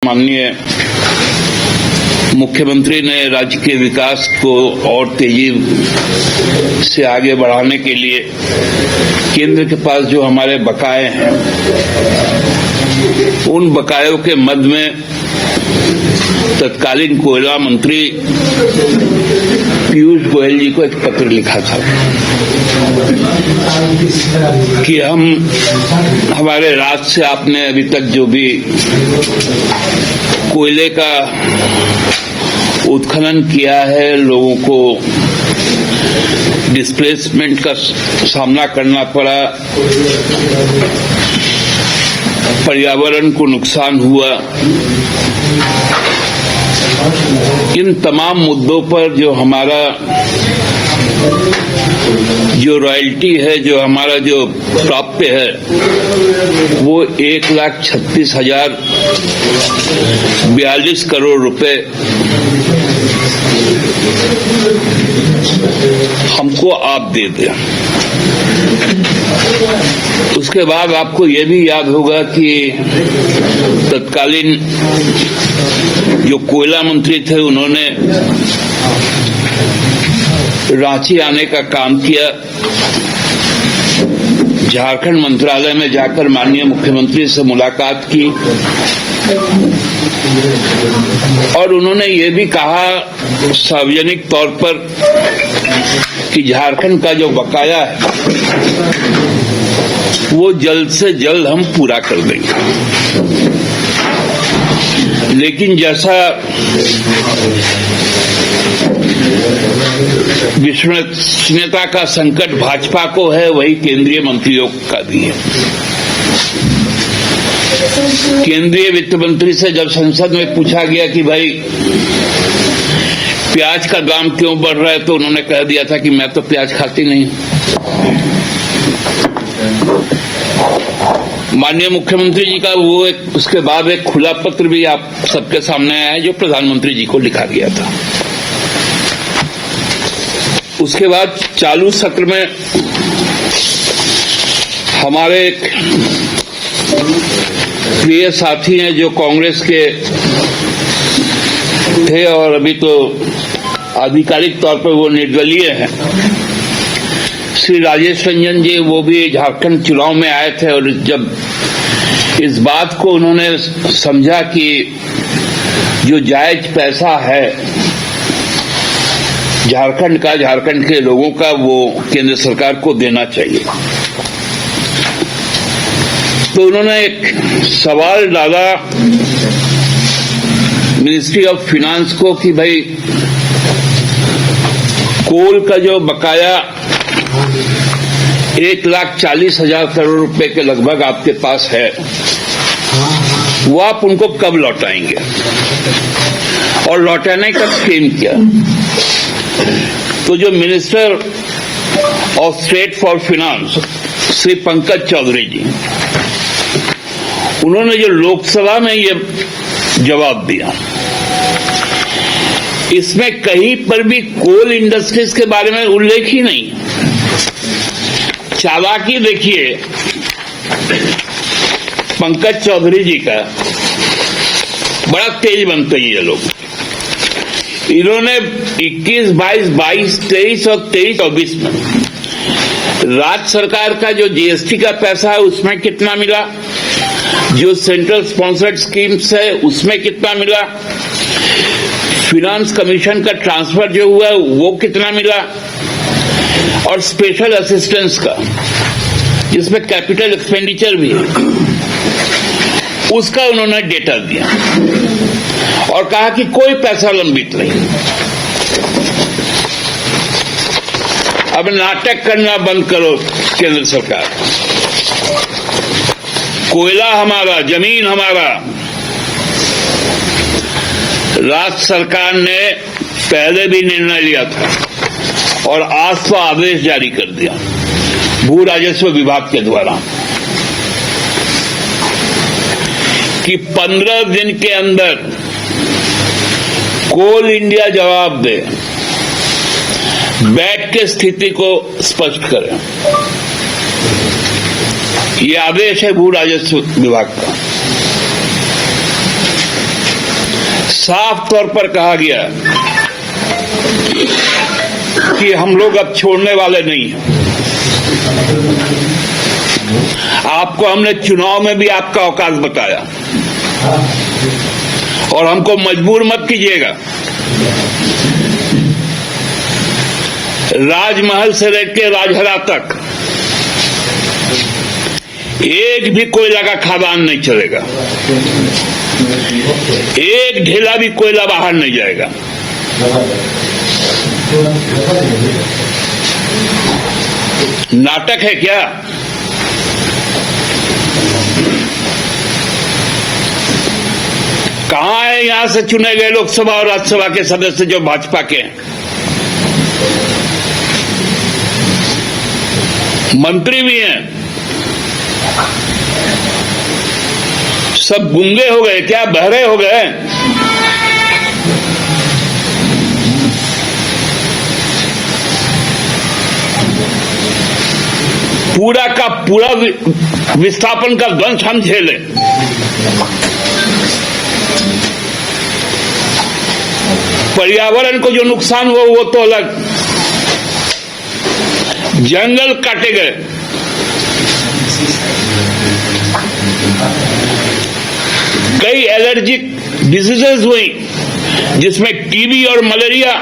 माननीय मुख्यमंत्री ने राज्य के विकास को और तेजी से आगे बढ़ाने के लिए केंद्र के पास जो हमारे बकाये हैं, उन बकायों के मद में तत्कालीन कोयला मंत्री पीयूष गोयल जी को एक पत्र लिखा था कि हमारे राज्य से आपने अभी तक जो भी कोयले का उत्खनन किया है, लोगों को डिस्प्लेसमेंट का सामना करना पड़ा, पर्यावरण को नुकसान हुआ, इन तमाम मुद्दों पर जो हमारा जो रॉयल्टी है, जो हमारा जो प्राप्य है, वो 1,36,042 करोड़ रुपए हमको आप दे दें। उसके बाद आपको ये भी याद होगा कि तत्कालीन जो कोयला मंत्री थे, उन्होंने रांची आने का काम किया, झारखंड मंत्रालय में जाकर माननीय मुख्यमंत्री से मुलाकात की और उन्होंने ये भी कहा सार्वजनिक तौर पर कि झारखंड का जो बकाया है वो जल्द से जल्द हम पूरा कर देंगे। लेकिन जैसा विश्वसनीयता का संकट भाजपा को है, वही केंद्रीय मंत्रियों का भी है। केंद्रीय वित्त मंत्री से जब संसद में पूछा गया कि भाई प्याज का दाम क्यों बढ़ रहा है, तो उन्होंने कह दिया था कि मैं तो प्याज खाती नहीं। माननीय मुख्यमंत्री जी का वो उसके बाद एक खुला पत्र भी आप सबके सामने आया है, जो प्रधानमंत्री जी को लिखा गया था। उसके बाद चालू सत्र में हमारे एक प्रिय साथी हैं जो कांग्रेस के थे और अभी तो आधिकारिक तौर पर वो निर्दलीय हैं, श्री राजेश रंजन जी, वो भी झारखंड चुनाव में आए थे और जब इस बात को उन्होंने समझा कि जो जायज पैसा है झारखंड के लोगों का, वो केंद्र सरकार को देना चाहिए, तो उन्होंने एक सवाल डाला मिनिस्ट्री ऑफ फाइनेंस को कि भाई कोल का जो बकाया 1,40,000 करोड़ रुपए के लगभग आपके पास है, वो आप उनको कब लौटाएंगे और लौटाने का स्कीम क्या। तो जो minister of state for finance Shri Pankaj Chaudhary ji, उन्होंने जो लोकसभा में ये जवाब दिया, इसमें कहीं पर भी कोल इंडस्ट्रीज के बारे में उल्लेख ही नहीं। चालाकी देखिए पंकज चौधरी जी का, बड़ा तेज बनते हैं ये लोग। इन्होंने 21, 22, 23 और 23-24 में राज्य सरकार का जो जीएसटी का पैसा है उसमें कितना मिला, जो सेंट्रल स्पॉन्सर्ड स्कीम्स है उसमें कितना मिला, फिनांस कमीशन का ट्रांसफर जो हुआ है वो कितना मिला, और स्पेशल असिस्टेंस का जिसमें कैपिटल एक्सपेंडिचर भी है, उसका उन्होंने डेटा दिया और कहा कि कोई पैसा लंबित नहीं। अब नाटक करना बंद करो केंद्र सरकार। कोयला हमारा, जमीन हमारा। राज्य सरकार ने पहले भी निर्णय लिया था और आज तो आदेश जारी कर दिया भू राजस्व विभाग के द्वारा कि 15 दिन के अंदर कोल इंडिया जवाब दे, बैठ के स्थिति को स्पष्ट करें। ये आदेश है भू राजस्व विभाग का। साफ तौर पर कहा गया कि हम लोग अब छोड़ने वाले नहीं हैं। आपको हमने चुनाव में भी आपका औकात बताया और हमको मजबूर मत कीजिएगा। राजमहल से लेकर राजहरा तक एक भी कोयला का खदान नहीं चलेगा, एक ढेला भी कोयला बाहर नहीं जाएगा। नाटक है क्या? कहां है यहां से चुने गए लोकसभा और राज्यसभा के सदस्य जो भाजपा के हैं? मंत्री भी हैं, सब गूंगे हो गए क्या? बहरे हो गए? पूरा का पूरा विस्थापन का ध्वंस हम झेले। पर्यावरण को जो नुकसान हुआ वो तो अलग, जंगल काटे गए, कई एलर्जिक डिजीजेस हुई जिसमें टीबी और मलेरिया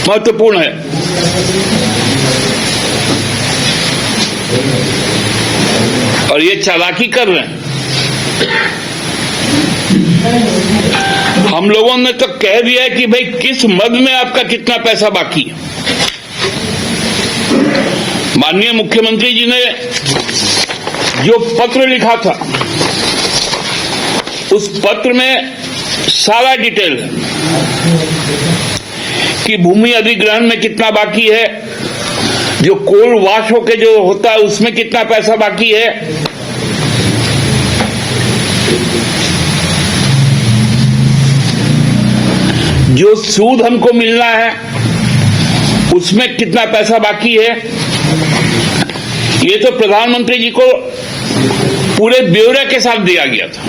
महत्वपूर्ण है। और ये चालाकी कर रहे हैं। हम लोगों ने तो कह दिया है कि भाई किस मद में आपका कितना पैसा बाकी है। माननीय मुख्यमंत्री जी ने जो पत्र लिखा था उस पत्र में सारा डिटेल है कि भूमि अधिग्रहण में कितना बाकी है, जो कोल वाश होके जो होता है उसमें कितना पैसा बाकी है, जो सूद हमको मिलना है उसमें कितना पैसा बाकी है। ये तो प्रधानमंत्री जी को पूरे ब्यौरे के साथ दिया गया था।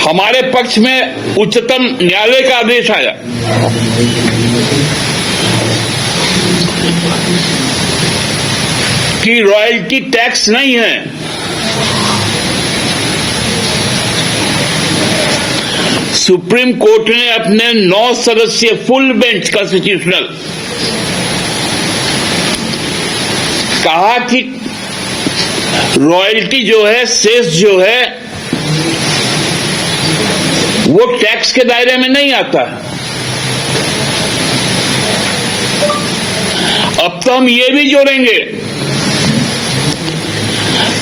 हमारे पक्ष में उच्चतम न्यायालय का आदेश आया कि रॉयल्टी टैक्स नहीं है। सुप्रीम कोर्ट ने अपने 9 सदस्यीय फुल बेंच कॉन्स्टिट्यूशनल कहा कि रॉयल्टी जो है, सेस जो है, वो टैक्स के दायरे में नहीं आता। अब तो हम ये भी जोड़ेंगे,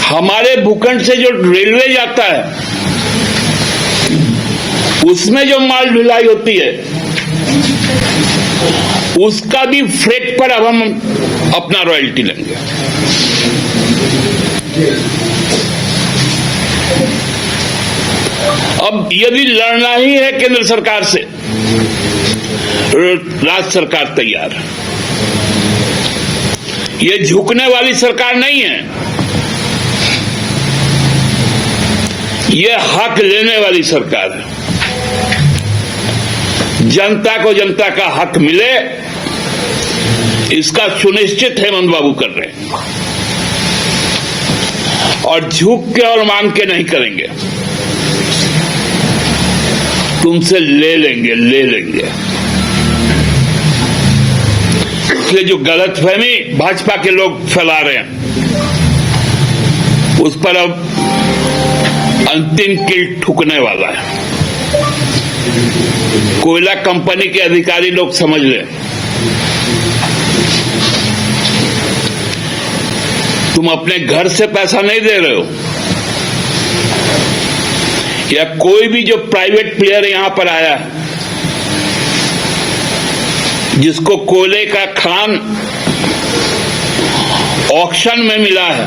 हमारे भूखंड से जो रेलवे जाता है उसमें जो माल ढुलाई होती है उसका भी फ्रेट पर अब हम अपना रॉयल्टी लेंगे। अब यदि लड़ना ही है केंद्र सरकार से, राज्य सरकार तैयार है। ये झुकने वाली सरकार नहीं है, ये हक लेने वाली सरकार है। जनता को जनता का हक मिले, इसका सुनिश्चित हेमंत बाबू कर रहे हैं और झुक के और मांग के नहीं करेंगे। तुमसे ले लेंगे, ले लेंगे। इसलिए जो गलतफहमी भाजपा के लोग फैला रहे हैं उस पर अब अंतिम कील ठुकने वाला है। कोयला कंपनी के अधिकारी लोग समझ लें, तुम अपने घर से पैसा नहीं दे रहे हो, या कोई भी जो प्राइवेट प्लेयर यहां पर आया जिसको कोयले का खान ऑक्शन में मिला है,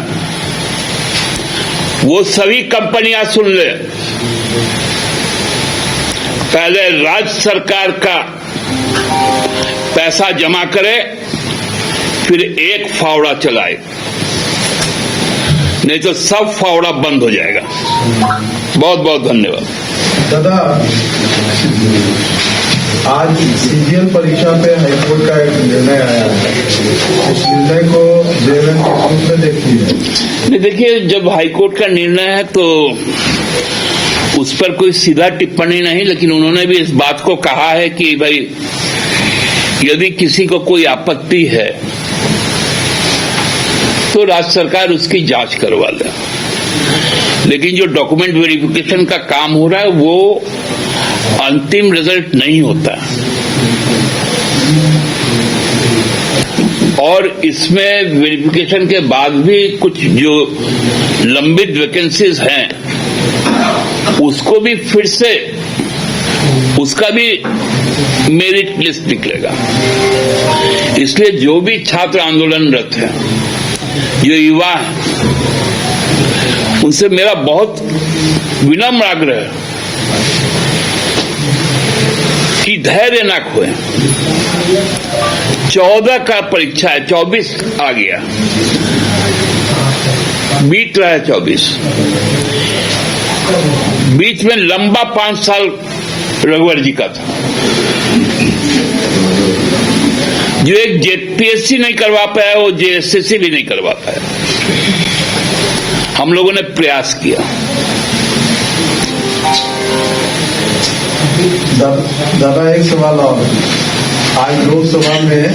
वो सभी कंपनियां सुन ले, पहले राज्य सरकार का पैसा जमा करे, फिर एक फावड़ा चलाए, नहीं तो सब फावड़ा बंद हो जाएगा। बहुत बहुत धन्यवाद। दादा, आज सीजीएल परीक्षा पे हाईकोर्ट का एक निर्णय आया है, इस निर्णय को देवेंद्र किस रूप में देखती है? नहीं, देखिए, जब हाईकोर्ट का निर्णय है तो उस पर कोई सीधा टिप्पणी नहीं, लेकिन उन्होंने भी इस बात को कहा है कि भाई यदि किसी को कोई आपत्ति है तो राज्य सरकार उसकी जांच करवा ले, लेकिन जो डॉक्यूमेंट वेरिफिकेशन का काम हो रहा है वो अंतिम रिजल्ट नहीं होता। और इसमें वेरिफिकेशन के बाद भी कुछ जो लंबित वैकेंसीज हैं उसको भी फिर से उसका भी मेरिट लिस्ट निकलेगा। इसलिए जो भी छात्र आंदोलनरत हैं, जो युवा हैं, उनसे मेरा बहुत विनम्र आग्रह है कि धैर्य न खोएं। 14 का परीक्षा है, 24 आ गया, बीत रहा है 24। बीच में लंबा 5 साल रघुवर जी का था, जो एक जेपीएससी नहीं करवा पाया वो जेएसएससी भी नहीं करवा पाया। हम लोगों ने प्रयास किया। दादा, एक सवाल और, आज लोकसभा में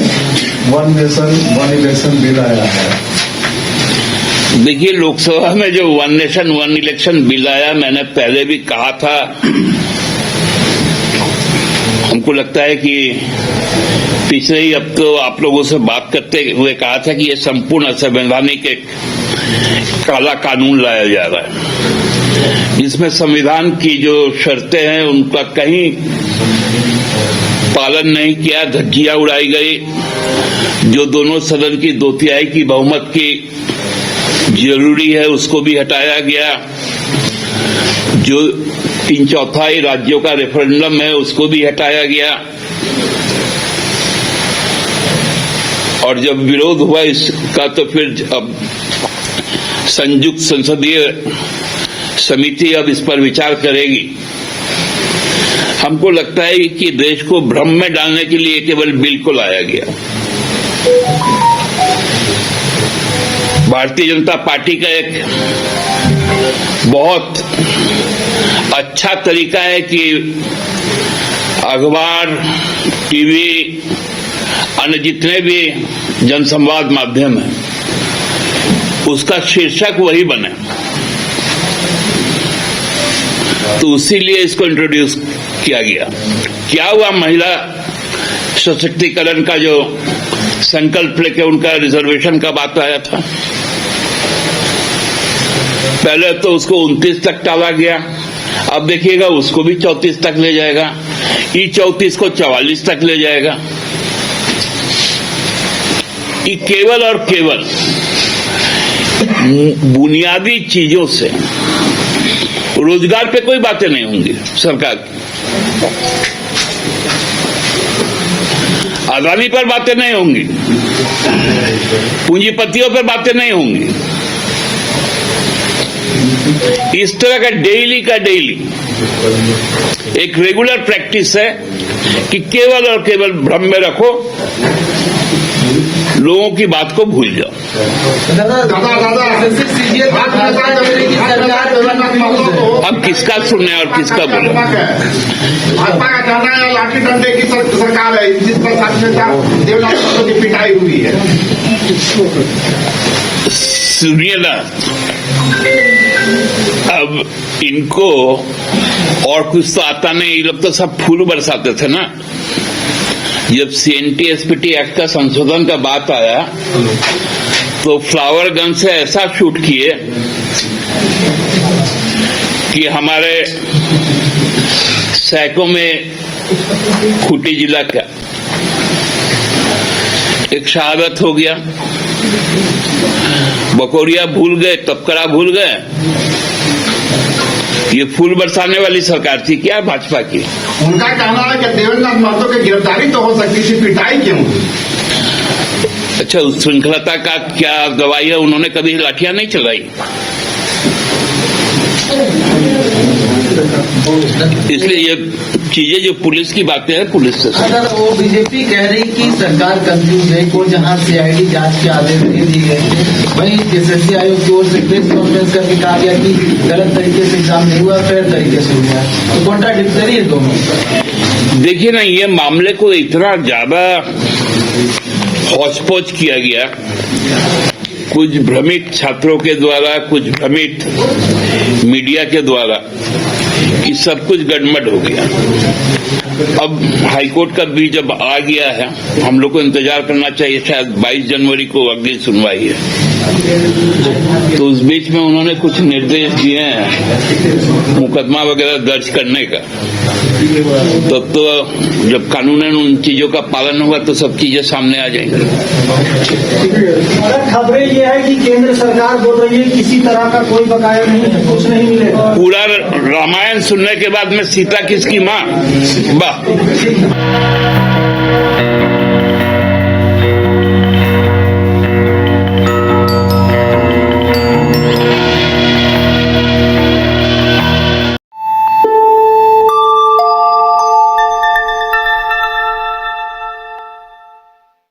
one nation one election bill आया है। देखिए, लोकसभा में जो one nation one election bill आया, मैंने पहले भी कहा था, हमको लगता है कि पिछले ही अब तो आप लोगों से बात करते हुए कहा था कि ये संपूर्ण असंवैधानिक एक काला कानून लाया जा रहा है, जिसमें संविधान की जो शर्तें हैं उनका कहीं पालन नहीं किया, धज्जियां उड़ाई गई। जो दोनों सदन की 2/3 की बहुमत की जरूरी है उसको भी हटाया गया। जो 3/4 राज्यों का रेफरेंडम है उसको भी हटाया गया। और जब विरोध हुआ इसका तो फिर अब संयुक्त संसदीय समिति अब इस पर विचार करेगी। हमको लगता है कि देश को भ्रम में डालने के लिए केवल बिल को लाया गया। भारतीय जनता पार्टी का एक बहुत अच्छा तरीका है कि अखबार, टीवी, अन्य जितने भी जनसंवाद माध्यम है उसका शीर्षक वही बने, तो इसीलिए इसको इंट्रोड्यूस किया गया। क्या हुआ, महिला सशक्तिकरण का जो संकल्प लेके उनका रिजर्वेशन का बात आया था, पहले तो उसको 29 तक टाला गया, अब देखिएगा उसको भी 34 तक ले जाएगा, E34 को 44 तक ले जाएगा। ये केवल और केवल बुनियादी चीजों से, रोजगार पे कोई बातें नहीं होंगी सरकार की, आदानी पर बातें नहीं होंगी, पूंजीपतियों पर बातें नहीं होंगी। इस तरह का डेली एक रेगुलर प्रैक्टिस है कि केवल और केवल भ्रम में रखो, लोगों की बात को भूल जाओ। अब किसका सुनने और किसका बोले? भाजपा का कहना है लाठी डंडे की सरकार है, जिस पर देवनाथ की पिटाई हुई है। सुनिए ना, अब इनको और कुछ तो आता नहीं, ये लोग तो सब फूल बरसाते थे ना। जब CNT-SPT एक्ट का संशोधन का बात आया तो फ्लावर गन से ऐसा शूट किए कि हमारे सैकों में खूंटी जिला का एक शहादत हो गया। बकोरिया भूल गए, तपकड़ा भूल गए। ये फूल बरसाने वाली सरकार थी क्या भाजपा की? उनका कहना है कि देवेंद्र महतो की गिरफ्तारी तो हो सकती थी, पिटाई क्यों? अच्छा, उस श्रृंखलता का क्या गवाही है? उन्होंने कभी लाठियां नहीं चलाई। इसलिए ये चीजें जो पुलिस की बातें हैं पुलिस से अगर वो बीजेपी कह रही कि सरकार कंफ्यूज है को जहां सीआईडी जांच के आदेश दे दिए गए थे वहीं एसएससी आयोग की ओर से प्रेस कॉन्फ्रेंस करके कहा गया कि गलत तरीके से एग्जाम नहीं हुआ, फेयर तरीके से हुआ, तो कॉन्ट्राडिक्टरी है दोनों। देखिए ना, ये मामले को इतना ज्यादा हौच-पौच किया गया, कुछ भ्रमित छात्रों के द्वारा, कुछ भ्रमित मीडिया के द्वारा, कि सब कुछ गड़बड़ हो गया। अब हाईकोर्ट का भी जब आ गया है, हम लोग को इंतजार करना चाहिए। शायद 22 जनवरी को अगली सुनवाई है, तो उस बीच में उन्होंने कुछ निर्देश दिए हैं मुकदमा वगैरह दर्ज करने का। तब तो जब कानूनन उन चीजों का पालन होगा तो सब चीजें सामने आ जाएंगी। अगर खबरें ये है कि केंद्र सरकार बोल रही है किसी तरह का कोई बकाया नहीं है, कुछ नहीं मिलेगा। पूरा रामायण सुनने के बाद में सीता किसकी माँ? वाह।